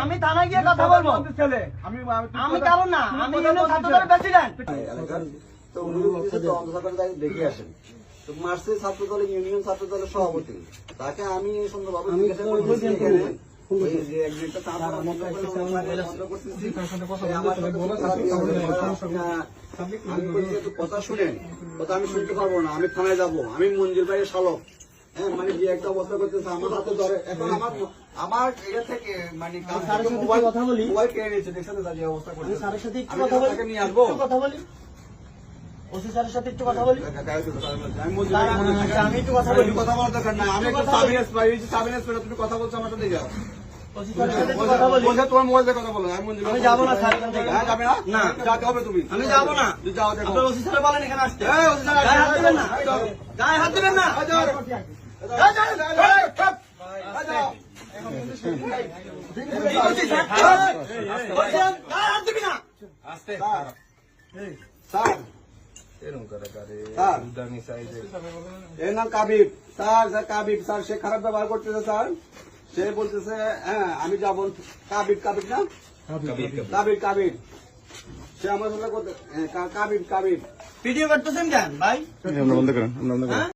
আমি থানায় গিয়ে কথা বলবো। আমি কারণ না, আমি ইউনিয়ন ছাত্রদলের প্রেসিডেন্ট। তো দেখে আসেন তো মার্চে ছাত্র দলের ইউনিয়ন ছাত্র দলের সভাপতি, তাকে আমি সুন্দরভাবে জিজ্ঞাসা করতেছি এখানে যে একজনটা কথা শুনেন, কথা আমি শুনতে পারবো না, আমি থানায় যাবো, আমি মঞ্জুর ভাইয়ের শালক। হ্যাঁ, মানে যে একটা অবস্থা করতেছে আমার হাতে ধরে, এখন আমার এটা থেকে মানে কথা বলি, মোবাইল কেড়ে নিয়েছে, দেখছেন যে অবস্থা করতেছে। স্যারের সাথে একটু কথা বলি, নিয়ে আসবো, কথা বলি, ওসি স্যারের সাথে একটু কথা বলি। আমি একটু কথা বলি, কথা বলার দরকার নাই, আমি একটু সাবিনেস পাই, তুমি কথা বলছো আমার সাথে যাও। ওসি স্যারের সাথে একটু কথা বলি। তোমার মোবাইল দিয়ে কথা বলো, আমি যাবো না স্যার এখান থেকে। হ্যাঁ, যাবে না? না, যাতে হবে তুমি। আমি যাবো না। যাও, দেখো। আপনার ওসি স্যার বলেন এখানে আসতে। এই, ওসি স্যার, গায়ে হাত দিবেন না, গায়ে হাত দিবেন না। এর নাম কাবিব স্যার, কাবিব স্যার, সে খারাপ ব্যবহার করতেছে স্যার, সে বলতেছে হ্যাঁ আমি যাবো। কাবিব, কাবিব না, কাবিব, কাবিব, সে আমার সাথে কাবিব, কাবিব। ভিডিও করতেছেন কেন ভাই? আমরা বন্ধ করেন, আমরা বন্ধ করেন।